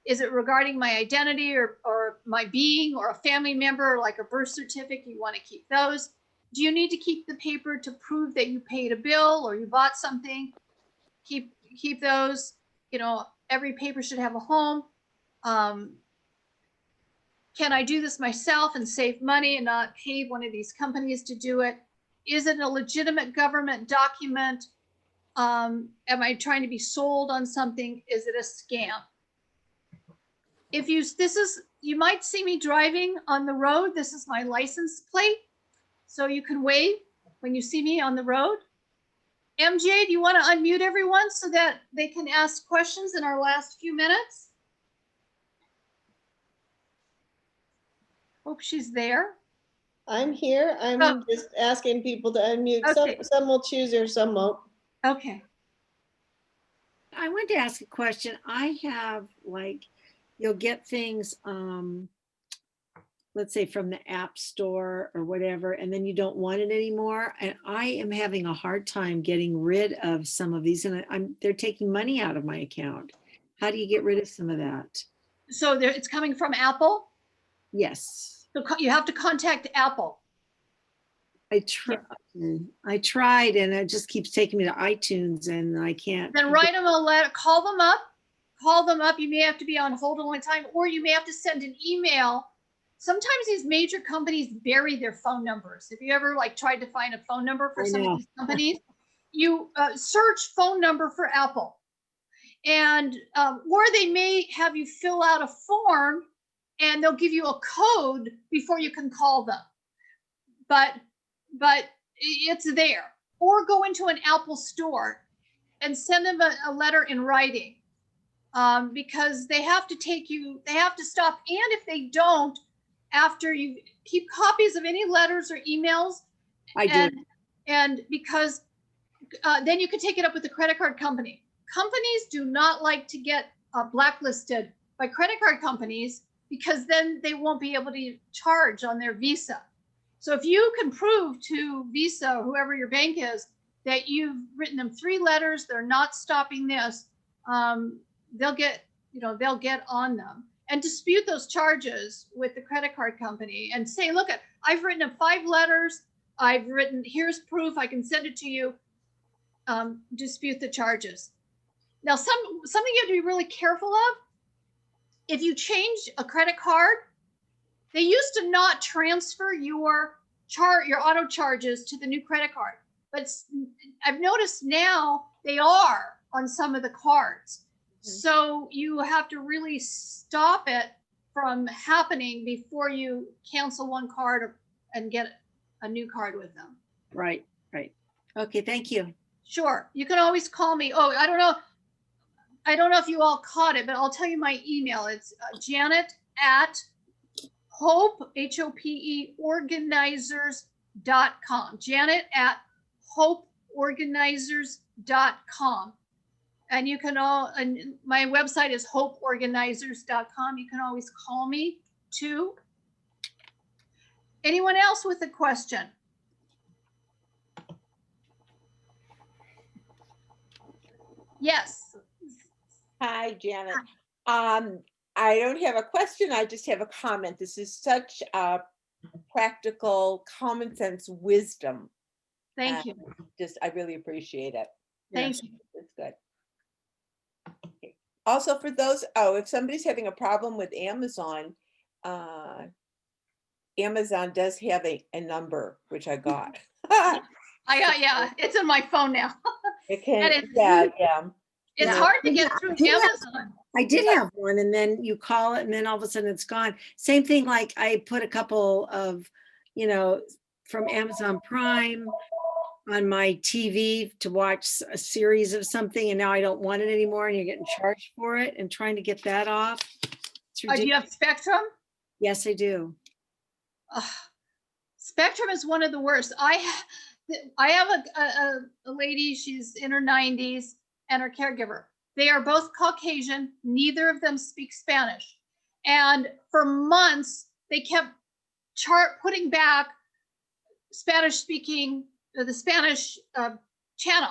Is it regarding my identity or my being or a family member, like a birth certificate? You want to keep those. Do you need to keep the paper to prove that you paid a bill or you bought something? Keep those. Every paper should have a home. Can I do this myself and save money and not pay one of these companies to do it? Is it a legitimate government document? Am I trying to be sold on something? Is it a scam? You might see me driving on the road. This is my license plate. So you can wave when you see me on the road. MJ, do you want to unmute everyone so that they can ask questions in our last few minutes? Hope she's there. I'm here. I'm Oh. just asking people to unmute. Okay. Some will choose or some won't. Okay. I wanted to ask a question. I have you'll get things, let's say from the app store or whatever, and then you don't want it anymore. And I am having a hard time getting rid of some of these, and they're taking money out of my account. How do you get rid of some of that? So it's coming from Apple? Yes. So you have to contact Apple. I tried, and it just keeps taking me to iTunes, and I can't. Then write them a letter, call them up. You may have to be on hold a long time, or you may have to send an email. Sometimes these major companies bury their phone numbers. If you ever tried to find a phone number for some of these companies, you search phone number for Apple, and or they may have you fill out a form, and they'll give you a code before you can call them. But it's there. Or go into an Apple store and send them a letter in writing, because they have to stop. And if they don't, after you keep copies of any letters or emails, I do. And because then you can take it up with the credit card company. Companies do not like to get blacklisted by credit card companies, because then they won't be able to charge on their Visa. So if you can prove to Visa or whoever your bank is that you've written them 3 letters, they're not stopping this, they'll get on them and dispute those charges with the credit card company and say, look, I've written them 5 letters. Here's proof. I can send it to you. Dispute the charges. Now, something you have to be really careful of. If you change a credit card They used to not transfer your auto charges to the new credit card, but I've noticed now they are on some of the cards. So you have to really stop it from happening before you cancel one card and get a new card with them. Right, right. Okay, thank you. Sure, you can always call me. Oh, I don't know if you all caught it, but I'll tell you my email. It's Janet at Hope, HOPE, organizers.com. Janet at hopeorganizers.com. And you can and my website is hopeorganizers.com. You can always call me too. Anyone else with a question? Yes. Hi, Janet. I don't have a question. I just have a comment. This is such a practical, common sense wisdom. Thank you. I really appreciate it. Thank you. It's good. Okay. Also, for those, if somebody's having a problem with Amazon, Amazon does have a number, which I got. Yeah, it's in my phone now. It can, And yeah. It's Yeah. hard to get Yeah, through yeah. Amazon. I did have one, and then you call it and then all of a sudden it's gone. Same thing, like I put a couple of, from Amazon Prime on my TV to watch a series of something, and now I don't want it anymore, and you're getting charged for it, and trying to get that off. It's Do you ridiculous. have Spectrum? Yes, I do. Spectrum is one of the worst. I have a lady, she's in her 90s, and her caregiver. They are both Caucasian. Neither of them speak Spanish. And for months, they kept putting back Spanish speaking, the Spanish channel.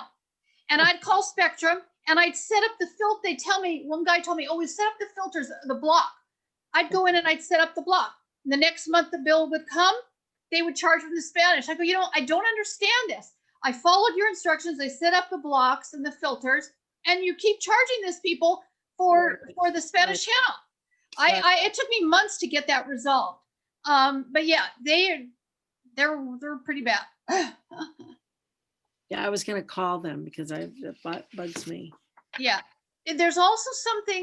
And I'd call Spectrum and I'd set up the filter. They tell me, one guy told me, oh, we set up the filters, the block. I'd go in and I'd set up the block. And the next month the bill would come, they would charge for the Spanish. I go, I don't understand this. I followed your instructions. I set up the blocks and the filters, and you keep charging these people for the Spanish channel. It took me months to get that resolved. But yeah, they're pretty bad. Yeah, I was gonna call them because it bugs me. Yeah, there's also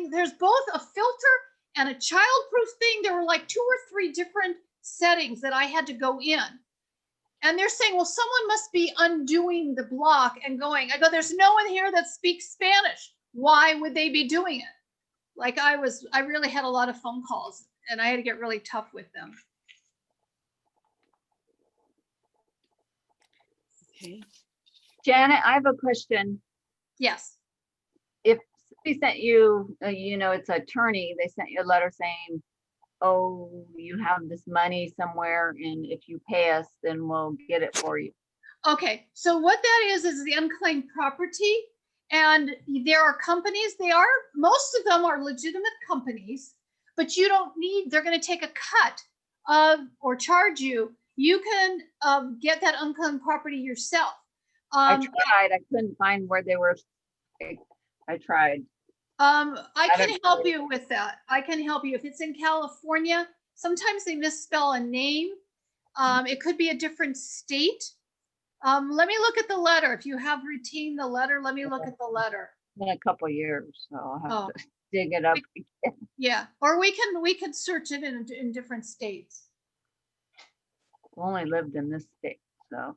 there's both a filter and a childproof thing. There were like 2 or 3 different settings that I had to go in. And they're saying, well, someone must be undoing the block and going. I go, there's no one here that speaks Spanish. Why would they be doing it? Like I really had a lot of phone calls and I had to get really tough with them. Okay. Janet, I have a question. Yes. If somebody sent you, it's an attorney, they sent you a letter saying, oh, you have this money somewhere, and if you pay us, then we'll get it for you. Okay, so what that is the unclaimed property. And there are companies, most of them are legitimate companies, but you don't need, they're going to take a cut of or charge you. You can get that unclaimed property yourself. I tried, I couldn't find where they were. I tried. I can help you with that. I can help you. If it's in California, sometimes they misspell a name. It could be a different state. Let me look at the letter. If you have retained the letter, let me look at the letter. In a couple years, so I'll have to dig it up again. Yeah, or we can search it in different states. I've only lived in this state, so.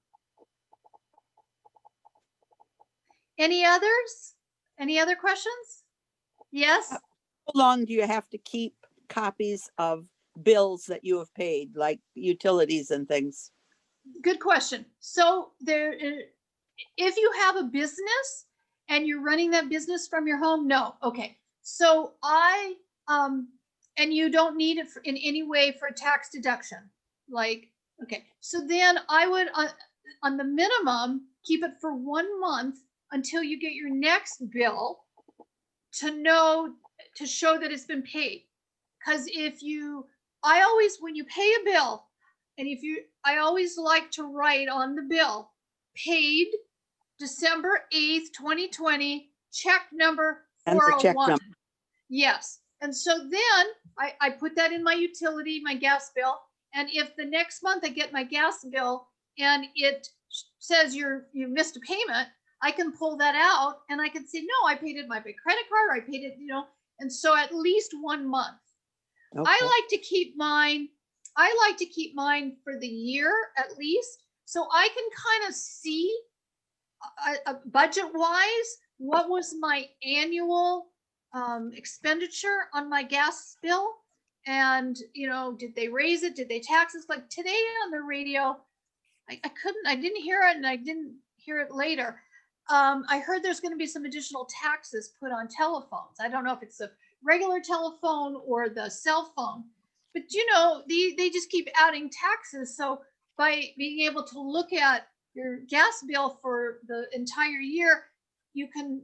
Any others? Any other questions? Yes? How long do you have to keep copies of bills that you have paid, like utilities and things? Good question. So if you have a business and you're running that business from your home, no. Okay. So and you don't need it in any way for tax deduction. Okay. So then I would, on the minimum, keep it for 1 month until you get your next bill to show that it's been paid. Because when you pay a bill, and I always like to write on the bill, paid December 8th, 2020, check number 401. And the check number. Yes. And so then I put that in my utility, my gas bill. And if the next month I get my gas bill and it says you missed a payment, I can pull that out and I can say, no, I paid it by my credit card, or I paid it, and so at least 1 month. Okay. I like to keep mine for the year at least, so I can kind of see budget wise what was my annual expenditure on my gas bill. And did they raise it, did they tax us? Like today on the radio, I didn't hear it, and I didn't hear it later. I heard there's going to be some additional taxes put on telephones. I don't know if it's a regular telephone or the cell phone, but they just keep adding taxes. So by being able to look at your gas bill for the entire year, you can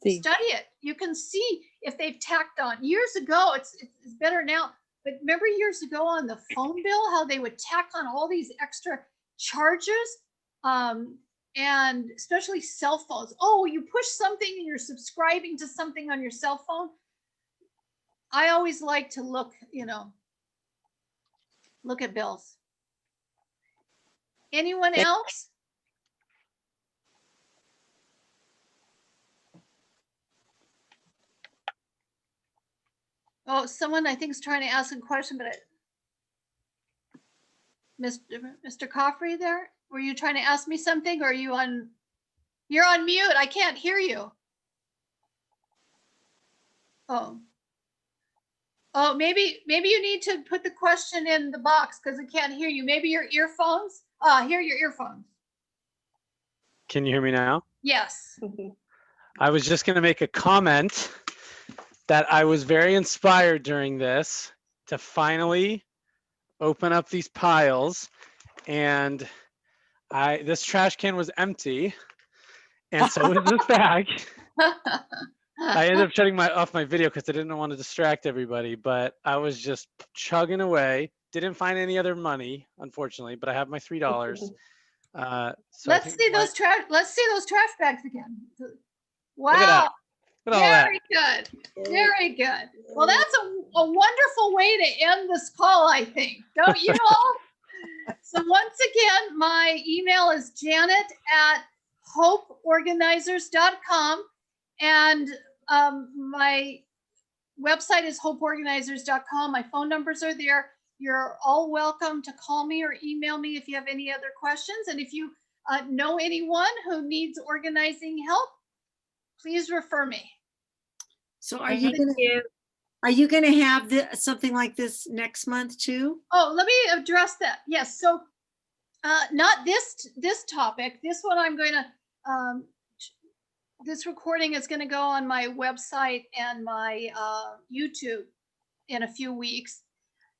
See. study it. You can see if they've tacked on. Years ago, it's better now, but remember years ago on the phone bill how they would tack on all these extra charges, and especially cell phones. Oh, you push something and you're subscribing to something on your cell phone. I always like to look at bills. Anyone else? Oh, someone I think is trying to ask a question, but Mr. Coffrey there, were you trying to ask me something, or are you on? You're on mute. I can't hear you. Oh, maybe you need to put the question in the box because I can't hear you. Maybe your earphones. Here are your earphones. Can you hear me now? Yes. I was just going to make a comment that I was very inspired during this to finally open up these piles, and this trash can was empty, and so was this bag. I ended up shutting off my video because I didn't want to distract everybody, but I was just chugging away. Didn't find any other money, unfortunately, but I have my $3. So Let's see those trash bags again. Wow. Look at that. Look at all that. Very good. Very good. Well, that's a wonderful way to end this call, I think. Don't you all? So once again, my email is janet@hopeorganizers.com, and my website is hopeorganizers.com. My phone numbers are there. You're all welcome to call me or email me if you have any other questions. And if you know anyone who needs organizing help, please refer me. So are you going to have something like this next month too? Oh, let me address that. Yes. So not this topic. This one I'm going to, this recording is going to go on my website and my YouTube in a few weeks.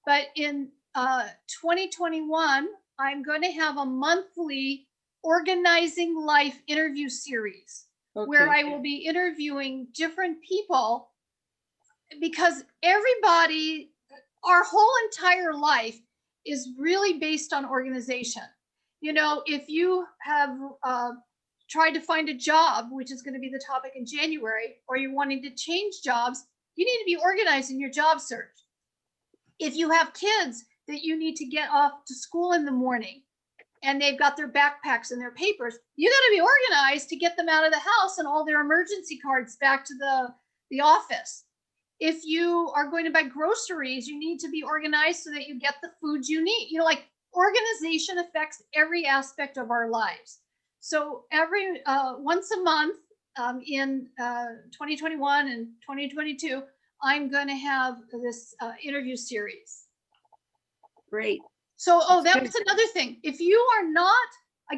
But in 2021, I'm going to have a monthly Organizing Life interview series. Okay. Where I will be interviewing different people, because everybody, our whole entire life is really based on organization. If you have tried to find a job, which is going to be the topic in January, or you're wanting to change jobs, you need to be organized in your job search. If you have kids that you need to get off to school in the morning, and they've got their backpacks and their papers, you got to be organized to get them out of the house and all their emergency cards back to the office. If you are going to buy groceries, you need to be organized so that you get the foods you need. Organization affects every aspect of our lives. So every once a month in 2021 and 2022, I'm going to have this interview series. Great. So, that was another thing. If you are not